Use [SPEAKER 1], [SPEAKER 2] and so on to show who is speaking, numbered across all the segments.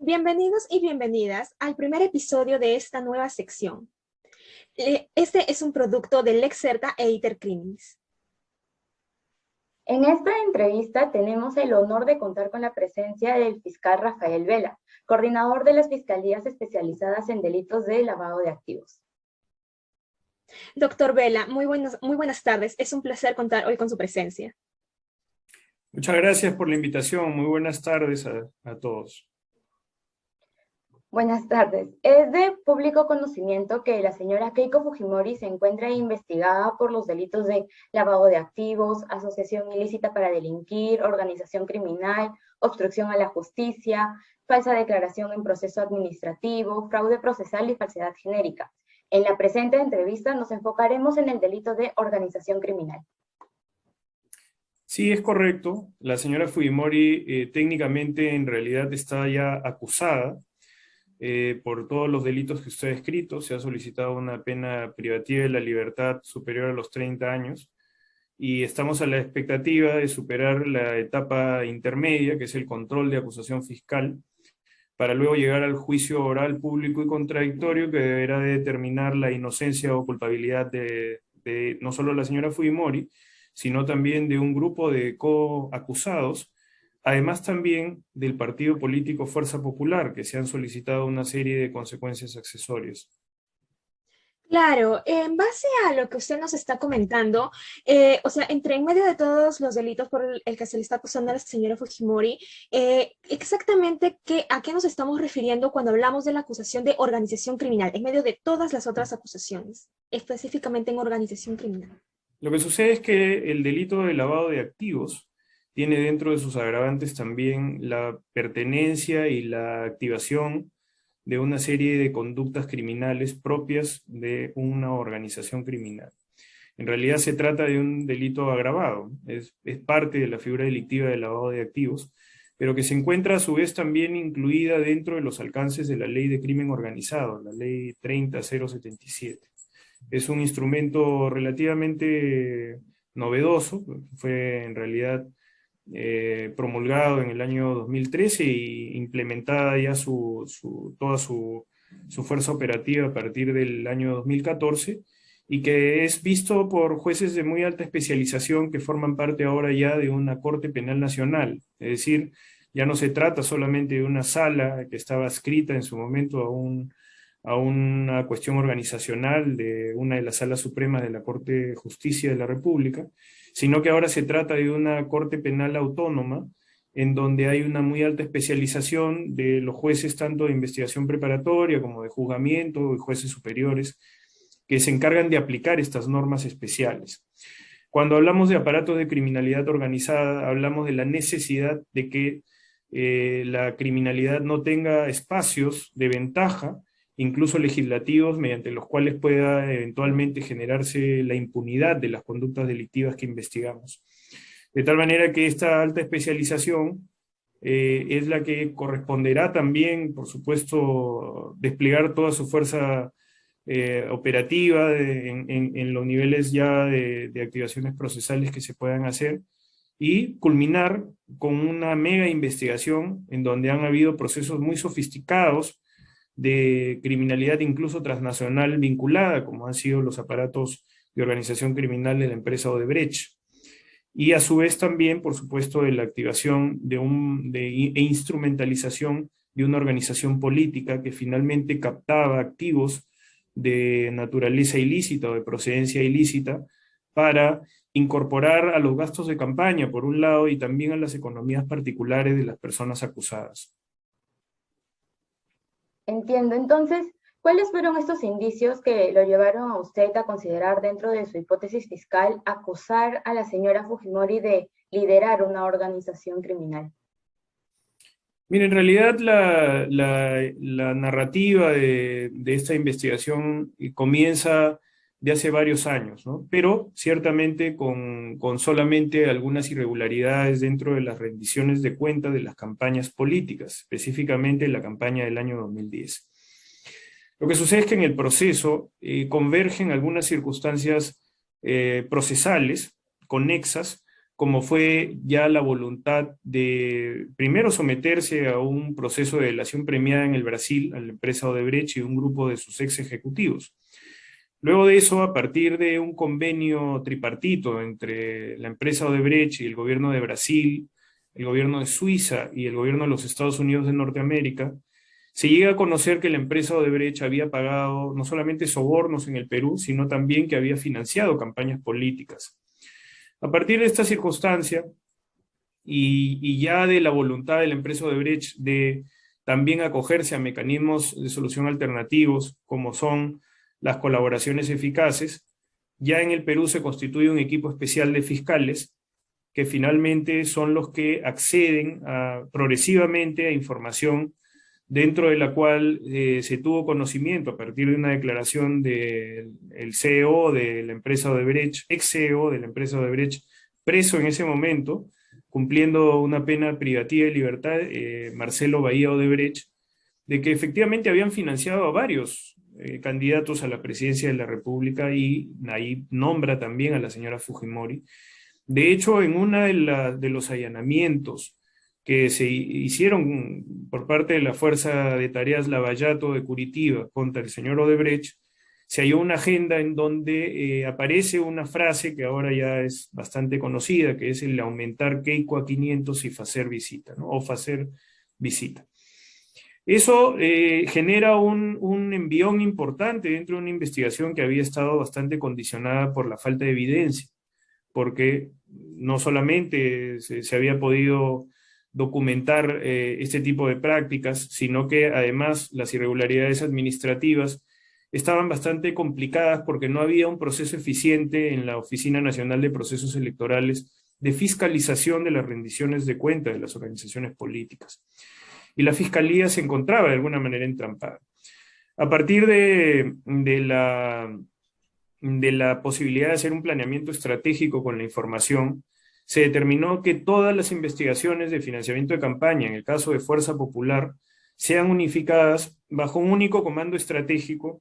[SPEAKER 1] Bienvenidos y bienvenidas al primer episodio de esta nueva sección. Este es un producto de Lex Certa e Iter Criminis.
[SPEAKER 2] En esta entrevista tenemos el honor de contar con la presencia del fiscal Rafael Vela, coordinador de las Fiscalías Especializadas en Delitos de Lavado de Activos.
[SPEAKER 1] Doctor Vela, muy buenas tardes. Es un placer contar hoy con su presencia.
[SPEAKER 3] Muchas gracias por la invitación. Muy buenas tardes a todos.
[SPEAKER 2] Buenas tardes. Es de público conocimiento que la señora Keiko Fujimori se encuentra investigada por los delitos de lavado de activos, asociación ilícita para delinquir, organización criminal, obstrucción a la justicia, falsa declaración en proceso administrativo, fraude procesal y falsedad genérica. En la presente entrevista nos enfocaremos en el delito de organización criminal.
[SPEAKER 3] Sí, es correcto. La señora Fujimori técnicamente en realidad está ya acusada por todos los delitos que usted ha escrito. Se ha solicitado una pena privativa de la libertad superior a los 30 años y estamos a la expectativa de superar la etapa intermedia, que es el control de acusación fiscal, para luego llegar al juicio oral público y contradictorio que deberá determinar la inocencia o culpabilidad de no solo la señora Fujimori, sino también de un grupo de coacusados, además también del partido político Fuerza Popular, que se han solicitado una serie de consecuencias accesorias.
[SPEAKER 1] Claro, en base a lo que usted nos está comentando, entre en medio de todos los delitos por el que se le está acusando a la señora Fujimori, exactamente a qué nos estamos refiriendo cuando hablamos de la acusación de organización criminal, en medio de todas las otras acusaciones, específicamente en organización criminal.
[SPEAKER 3] Lo que sucede es que el delito de lavado de activos tiene dentro de sus agravantes también la pertenencia y la activación de una serie de conductas criminales propias de una organización criminal. En realidad se trata de un delito agravado, es parte de la figura delictiva del lavado de activos, pero que se encuentra a su vez también incluida dentro de los alcances de la Ley de Crimen Organizado, la Ley 30077. Es un instrumento relativamente novedoso, fue en realidad promulgado en el año 2013 y implementada ya toda su fuerza operativa a partir del año 2014, y que es visto por jueces de muy alta especialización que forman parte ahora ya de una Corte Penal Nacional. Es decir, ya no se trata solamente de una sala que estaba adscrita en su momento a una cuestión organizacional de una de las salas supremas de la Corte de Justicia de la República, sino que ahora se trata de una Corte Penal autónoma, en donde hay una muy alta especialización de los jueces tanto de investigación preparatoria como de juzgamiento y jueces superiores, que se encargan de aplicar estas normas especiales. Cuando hablamos de aparatos de criminalidad organizada, hablamos de la necesidad de que la criminalidad no tenga espacios de ventaja, incluso legislativos, mediante los cuales pueda eventualmente generarse la impunidad de las conductas delictivas que investigamos. De tal manera que esta alta especialización es la que corresponderá también, por supuesto, desplegar toda su fuerza operativa en los niveles ya de activaciones procesales que se puedan hacer, y culminar con una mega investigación en donde han habido procesos muy sofisticados de criminalidad incluso transnacional vinculada, como han sido los aparatos de organización criminal de la empresa Odebrecht. Y a su vez también, por supuesto, de la activación e instrumentalización de una organización política que finalmente captaba activos de naturaleza ilícita o de procedencia ilícita para incorporar a los gastos de campaña, por un lado, y también a las economías particulares de las personas acusadas.
[SPEAKER 2] Entiendo. Entonces, ¿cuáles fueron estos indicios que lo llevaron a usted a considerar dentro de su hipótesis fiscal acusar a la señora Fujimori de liderar una organización criminal?
[SPEAKER 3] Mira, en realidad la narrativa de esta investigación comienza de hace varios años, ¿no? Pero ciertamente con solamente algunas irregularidades dentro de las rendiciones de cuentas de las campañas políticas, específicamente la campaña del año 2010. Lo que sucede es que en el proceso convergen algunas circunstancias procesales conexas como fue ya la voluntad de primero someterse a un proceso de delación premiada en el Brasil a la empresa Odebrecht y un grupo de sus ex ejecutivos. Luego de eso, a partir de un convenio tripartito entre la empresa Odebrecht y el gobierno de Brasil, el gobierno de Suiza y el gobierno de los Estados Unidos de Norteamérica, se llega a conocer que la empresa Odebrecht había pagado no solamente sobornos en el Perú, sino también que había financiado campañas políticas. A partir de esta circunstancia, y ya de la voluntad de la empresa Odebrecht de también acogerse a mecanismos de solución alternativos, como son las colaboraciones eficaces, ya en el Perú se constituye un equipo especial de fiscales que finalmente son los que acceden progresivamente a información dentro de la cual se tuvo conocimiento a partir de una declaración del CEO de la empresa Odebrecht, ex CEO de la empresa Odebrecht, preso en ese momento, cumpliendo una pena privativa de libertad, Marcelo Bahía Odebrecht, de que efectivamente habían financiado a varios candidatos a la presidencia de la República, y ahí nombra también a la señora Fujimori. De hecho, en una de los allanamientos que se hicieron por parte de la Fuerza de Tareas Lavallato de Curitiba contra el señor Odebrecht, se halló una agenda en donde aparece una frase que ahora ya es bastante conocida, que es el aumentar Keiko a 500 y hacer visita, ¿no? O hacer visita. Eso genera un envión importante dentro de una investigación que había estado bastante condicionada por la falta de evidencia, porque no solamente se había podido documentar este tipo de prácticas, sino que además las irregularidades administrativas estaban bastante complicadas porque no había un proceso eficiente en la Oficina Nacional de Procesos Electorales de fiscalización de las rendiciones de cuenta de las organizaciones políticas. Y la Fiscalía se encontraba de alguna manera entrampada. A partir de la posibilidad de hacer un planeamiento estratégico con la información, se determinó que todas las investigaciones de financiamiento de campaña, en el caso de Fuerza Popular, sean unificadas bajo un único comando estratégico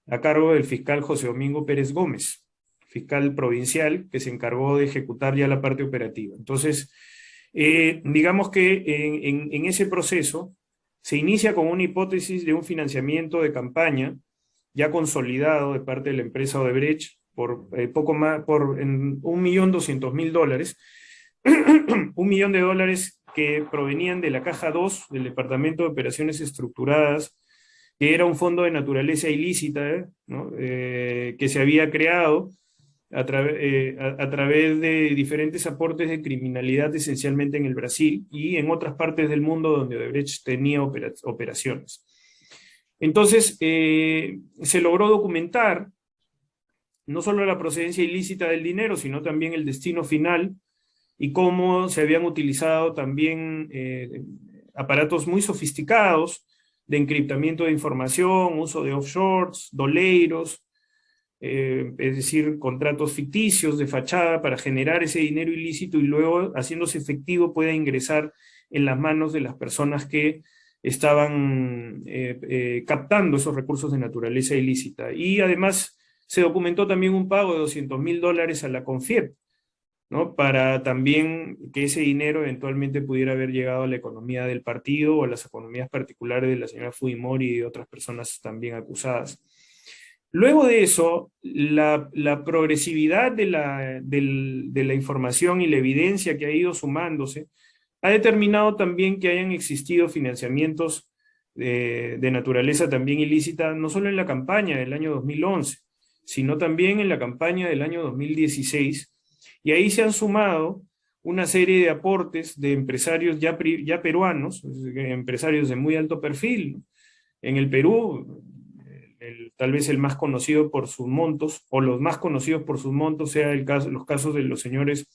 [SPEAKER 3] a cargo del fiscal José Domingo Pérez Gómez, fiscal provincial, que se encargó de ejecutar ya la parte operativa. Entonces, digamos que en ese proceso se inicia con una hipótesis de un financiamiento de campaña ya consolidado de parte de la empresa Odebrecht por poco más, por $1.200.000, $1.000.000 que provenían de la Caja 2 del Departamento de Operaciones Estructuradas, que era un fondo de naturaleza ilícita, ¿no? Que se había creado a través de diferentes aportes de criminalidad, esencialmente en el Brasil y en otras partes del mundo donde Odebrecht tenía operaciones. Entonces, se logró documentar no solo la procedencia ilícita del dinero, sino también el destino final y cómo se habían utilizado también aparatos muy sofisticados de encriptamiento de información, uso de offshores, doleiros, es decir, contratos ficticios de fachada para generar ese dinero ilícito y luego, haciéndose efectivo, pueda ingresar en las manos de las personas que estaban captando esos recursos de naturaleza ilícita. Y además se documentó también un pago de $200.000 a la CONFIEP, ¿no? Para también que ese dinero eventualmente pudiera haber llegado a la economía del partido o a las economías particulares de la señora Fujimori y de otras personas también acusadas. Luego de eso, la progresividad de la información y la evidencia que ha ido sumándose ha determinado también que hayan existido financiamientos de naturaleza también ilícita, no solo en la campaña del año 2011, sino también en la campaña del año 2016, y ahí se han sumado una serie de aportes de empresarios ya peruanos, empresarios de muy alto perfil. En el Perú, tal vez el más conocido por sus montos, o los más conocidos por sus montos, sea los casos de los señores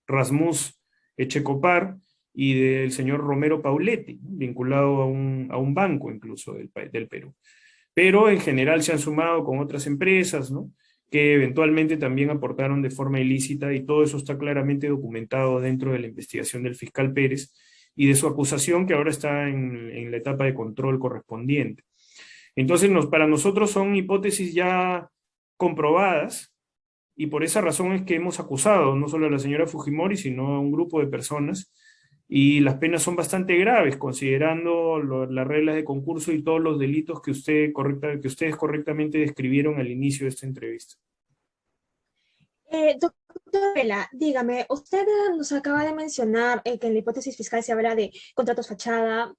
[SPEAKER 3] Rasmus Echecopar y del señor Romero Pauletti, vinculado a un banco incluso del Perú. Pero en general se han sumado con otras empresas, ¿no?, que eventualmente también aportaron de forma ilícita, y todo eso está claramente documentado dentro de la investigación del fiscal Pérez y de su acusación, que ahora está en la etapa de control correspondiente. Entonces, para nosotros son hipótesis ya comprobadas, y por esa razón es que hemos acusado no solo a la señora Fujimori, sino a un grupo de personas, y las penas son bastante graves, considerando las reglas de concurso y todos los delitos que ustedes correctamente describieron al inicio de esta entrevista.
[SPEAKER 1] Doctora Vela, dígame, usted nos acaba de mencionar que en la hipótesis fiscal se habla de contratos fachada,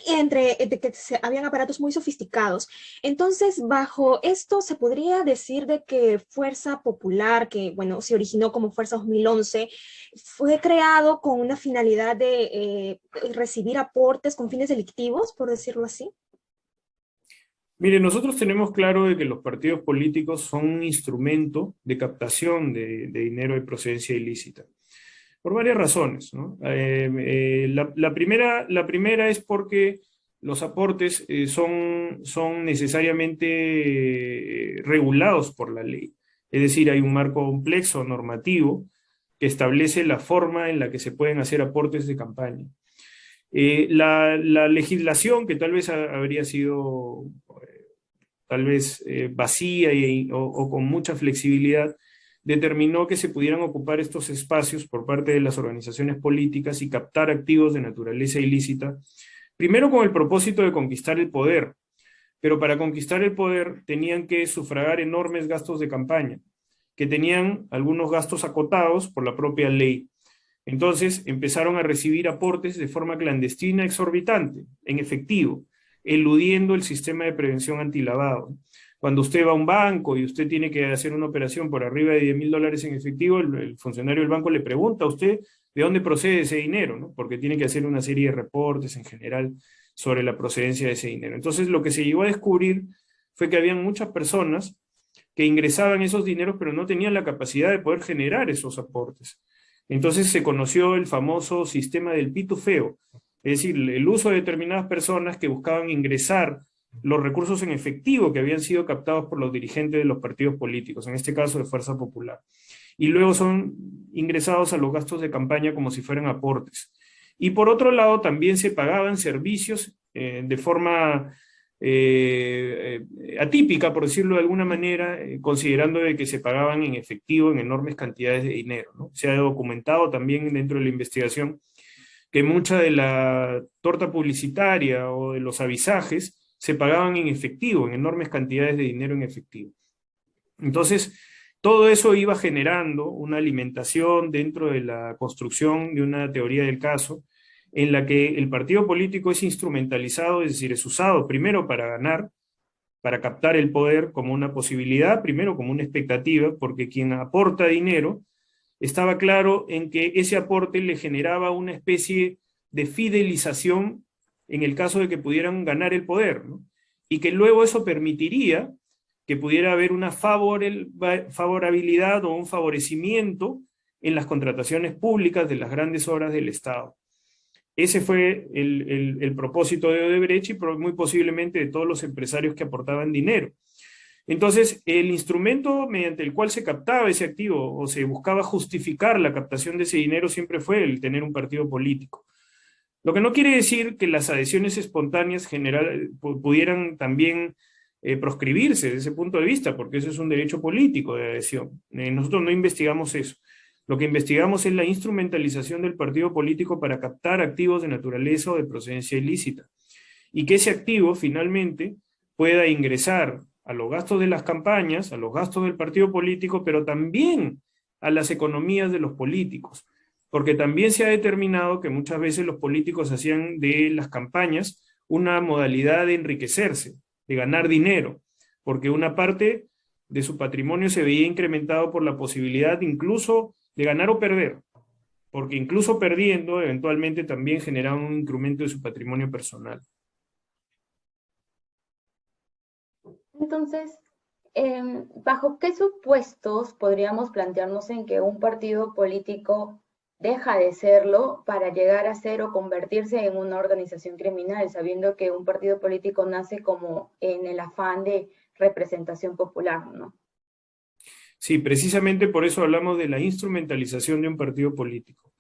[SPEAKER 1] de que habían aparatos muy sofisticados. Entonces, bajo esto se podría decir de que Fuerza Popular, que bueno, se originó como Fuerza 2011, fue creado con una finalidad de recibir aportes con fines delictivos, por decirlo así.
[SPEAKER 3] Mire, nosotros tenemos claro de que los partidos políticos son un instrumento de captación de dinero de procedencia ilícita, por varias razones, ¿no? La primera es porque los aportes son necesariamente regulados por la ley. Es decir, hay un marco complejo normativo que establece la forma en la que se pueden hacer aportes de campaña. La legislación, que tal vez habría sido vacía o con mucha flexibilidad, determinó que se pudieran ocupar estos espacios por parte de las organizaciones políticas y captar activos de naturaleza ilícita, primero con el propósito de conquistar el poder, pero para conquistar el poder tenían que sufragar enormes gastos de campaña, que tenían algunos gastos acotados por la propia ley. Entonces empezaron a recibir aportes de forma clandestina exorbitante, en efectivo, eludiendo el sistema de prevención antilavado. Cuando usted va a un banco y usted tiene que hacer una operación por arriba de $10,000 en efectivo, el funcionario del banco le pregunta a usted de dónde procede ese dinero, ¿no? Porque tiene que hacer una serie de reportes en general sobre la procedencia de ese dinero. Entonces lo que se llegó a descubrir fue que habían muchas personas que ingresaban esos dineros pero no tenían la capacidad de poder generar esos aportes. Entonces se conoció el famoso sistema del pitufeo, es decir, el uso de determinadas personas que buscaban ingresar los recursos en efectivo que habían sido captados por los dirigentes de los partidos políticos, en este caso de Fuerza Popular, y luego son ingresados a los gastos de campaña como si fueran aportes. Y por otro lado, también se pagaban servicios de forma atípica, por decirlo de alguna manera, considerando de que se pagaban en efectivo en enormes cantidades de dinero, ¿no? Se ha documentado también dentro de la investigación que mucha de la torta publicitaria o de los avisajes se pagaban en efectivo, en enormes cantidades de dinero en efectivo. Entonces, todo eso iba generando una alimentación dentro de la construcción de una teoría del caso, en la que el partido político es instrumentalizado, es decir, es usado primero para ganar, para captar el poder como una posibilidad, primero como una expectativa, porque quien aporta dinero estaba claro en que ese aporte le generaba una especie de fidelización en el caso de que pudieran ganar el poder, ¿no? Y que luego eso permitiría que pudiera haber una favorabilidad o un favorecimiento en las contrataciones públicas de las grandes obras del Estado. Ese fue el propósito de Odebrecht y muy posiblemente de todos los empresarios que aportaban dinero. Entonces, el instrumento mediante el cual se captaba ese activo o se buscaba justificar la captación de ese dinero siempre fue el tener un partido político. Lo que no quiere decir que las adhesiones espontáneas pudieran también proscribirse desde ese punto de vista, porque eso es un derecho político de adhesión. Nosotros no investigamos eso. Lo que investigamos es la instrumentalización del partido político para captar activos de naturaleza o de procedencia ilícita. Y que ese activo finalmente pueda ingresar a los gastos de las campañas, a los gastos del partido político, pero también a las economías de los políticos. Porque también se ha determinado que muchas veces los políticos hacían de las campañas una modalidad de enriquecerse, de ganar dinero, porque una parte de su patrimonio se veía incrementado por la posibilidad incluso de ganar o perder, porque incluso perdiendo, eventualmente también generaban un incremento de su patrimonio personal.
[SPEAKER 2] Entonces, ¿bajo qué supuestos podríamos plantearnos en que un partido político deja de serlo para llegar a ser o convertirse en una organización criminal, sabiendo que un partido político nace como en el afán de representación popular, ¿no?
[SPEAKER 3] Sí, precisamente por eso hablamos de la instrumentalización de un partido político,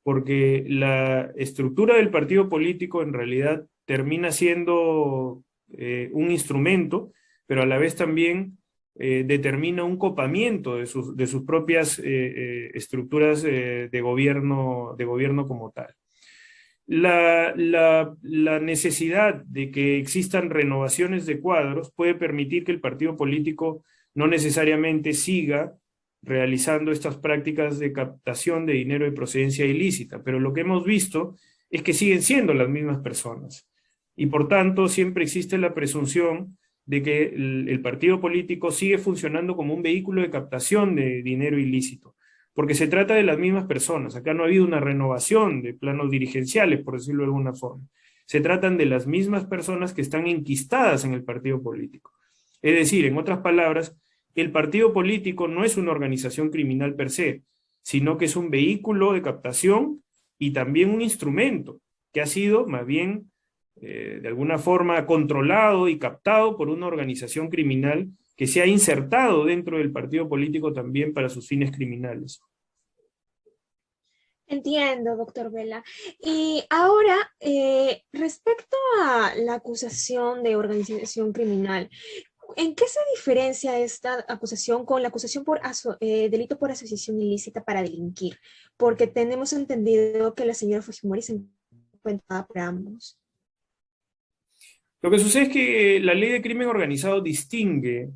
[SPEAKER 3] porque la estructura del partido político en realidad termina siendo un instrumento, pero a la vez también determina un copamiento de sus propias estructuras de gobierno como tal. La necesidad de que existan renovaciones de cuadros puede permitir que el partido político no necesariamente siga realizando estas prácticas de captación de dinero de procedencia ilícita, pero lo que hemos visto es que siguen siendo las mismas personas. Y por tanto, siempre existe la presunción de que el partido político sigue funcionando como un vehículo de captación de dinero ilícito, porque se trata de las mismas personas. Acá no ha habido una renovación de planos dirigenciales, por decirlo de alguna forma. Se tratan de las mismas personas que están enquistadas en el partido político. Es decir, en otras palabras, el partido político no es una organización criminal per se, sino que es un vehículo de captación y también un instrumento que ha sido más bien de alguna forma controlado y captado por una organización criminal que se ha insertado dentro del partido político también para sus fines criminales.
[SPEAKER 1] Entiendo, doctor Vela. Y ahora, respecto a la acusación de organización criminal, ¿en qué se diferencia esta acusación con la acusación por delito por asociación ilícita para delinquir? Porque tenemos entendido que la señora Fujimori se encuentra por ambos.
[SPEAKER 3] Lo que sucede es que la ley de crimen organizado distingue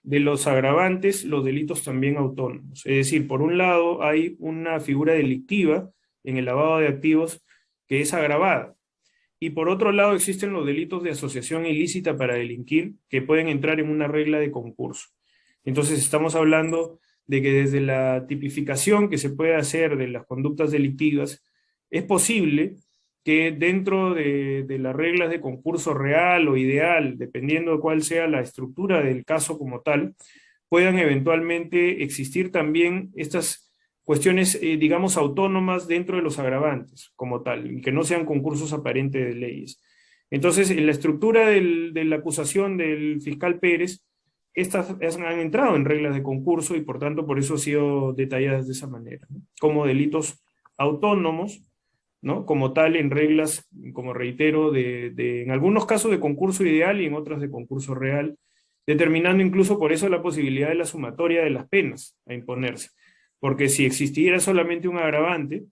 [SPEAKER 3] de los agravantes los delitos también autónomos. Es decir, por un lado hay una figura delictiva en el lavado de activos que es agravada. Y por otro lado existen los delitos de asociación ilícita para delinquir que pueden entrar en una regla de concurso. Entonces estamos hablando de que desde la tipificación que se puede hacer de las conductas delictivas, es posible que dentro de las reglas de concurso real o ideal, dependiendo de cuál sea la estructura del caso como tal, puedan eventualmente existir también estas cuestiones, digamos, autónomas dentro de los agravantes como tal, y que no sean concursos aparentes de leyes. Entonces, en la estructura de la acusación del fiscal Pérez, estas han entrado en reglas de concurso y por tanto por eso han sido detalladas de esa manera, ¿no? Como delitos autónomos, ¿no? Como tal, en reglas, como reitero, en algunos casos de concurso ideal y en otras de concurso real, determinando incluso por eso la posibilidad de la sumatoria de las penas a imponerse. Porque si existiera solamente un agravante,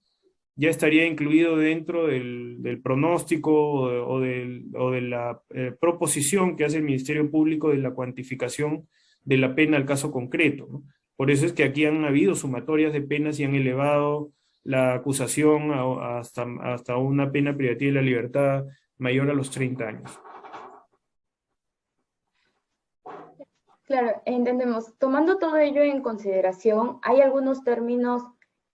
[SPEAKER 3] ya estaría incluido dentro del pronóstico o de la proposición que hace el Ministerio Público de la cuantificación de la pena al caso concreto, ¿no? Por eso es que aquí han habido sumatorias de penas y han elevado la acusación hasta una pena privativa de la libertad mayor a los 30 años.
[SPEAKER 2] Claro, entendemos. Tomando todo ello en consideración, hay algunos términos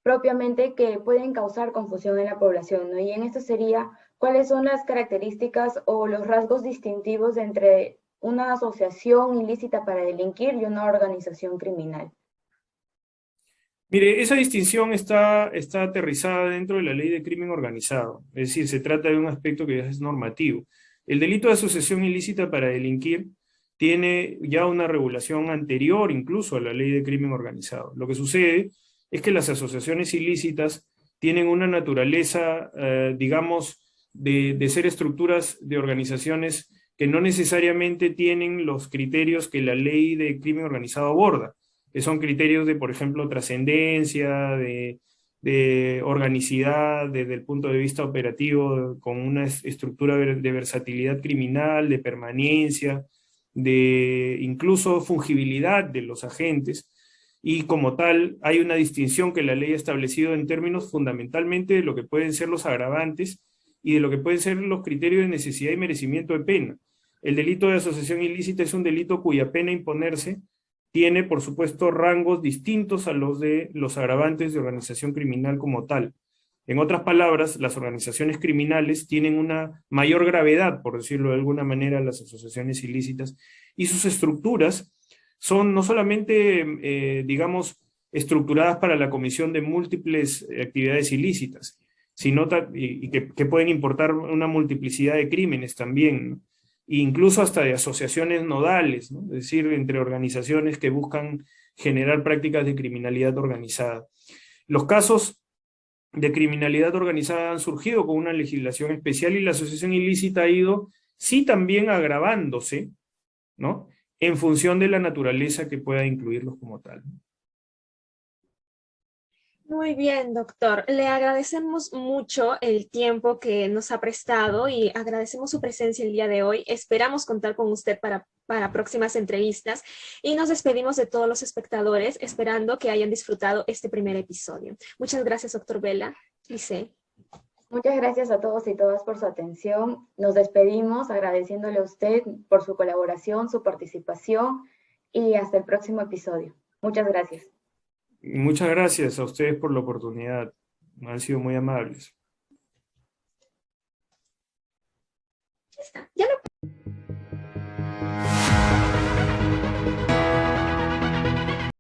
[SPEAKER 2] propiamente que pueden causar confusión en la población, ¿no? Y en esto sería, ¿cuáles son las características o los rasgos distintivos entre una asociación ilícita para delinquir y una organización criminal?
[SPEAKER 3] Mire, esa distinción está aterrizada dentro de la ley de crimen organizado, es decir, se trata de un aspecto que ya es normativo. El delito de asociación ilícita para delinquir tiene ya una regulación anterior incluso a la ley de crimen organizado. Lo que sucede es que las asociaciones ilícitas tienen una naturaleza, digamos, de ser estructuras de organizaciones que no necesariamente tienen los criterios que la ley de crimen organizado aborda, que son criterios de, por ejemplo, trascendencia, de organicidad desde el punto de vista operativo, con una estructura de versatilidad criminal, de permanencia, de incluso fungibilidad de los agentes, y como tal hay una distinción que la ley ha establecido en términos fundamentalmente de lo que pueden ser los agravantes y de lo que pueden ser los criterios de necesidad y merecimiento de pena. El delito de asociación ilícita es un delito cuya pena imponerse tiene, por supuesto, rangos distintos a los de los agravantes de organización criminal como tal. En otras palabras, las organizaciones criminales tienen una mayor gravedad, por decirlo de alguna manera, las asociaciones ilícitas, y sus estructuras son no solamente, digamos, estructuradas para la comisión de múltiples actividades ilícitas, sino que pueden importar una multiplicidad de crímenes también, ¿no? E incluso hasta de asociaciones nodales, ¿no? Es decir, entre organizaciones que buscan generar prácticas de criminalidad organizada. Los casos de criminalidad organizada han surgido con una legislación especial y la asociación ilícita ha ido, sí, también agravándose, ¿no? en función de la naturaleza que pueda incluirlos como tal.
[SPEAKER 1] Muy bien, doctor. Le agradecemos mucho el tiempo que nos ha prestado y agradecemos su presencia el día de hoy. Esperamos contar con usted para próximas entrevistas y nos despedimos de todos los espectadores, esperando que hayan disfrutado este primer episodio. Muchas gracias, doctor Vela. Lice.
[SPEAKER 2] Muchas gracias a todos y todas por su atención. Nos despedimos agradeciéndole a usted por su colaboración, su participación y hasta el próximo episodio. Muchas gracias.
[SPEAKER 3] Muchas gracias a ustedes por la oportunidad. Han sido muy amables.
[SPEAKER 1] Ya está. Ya lo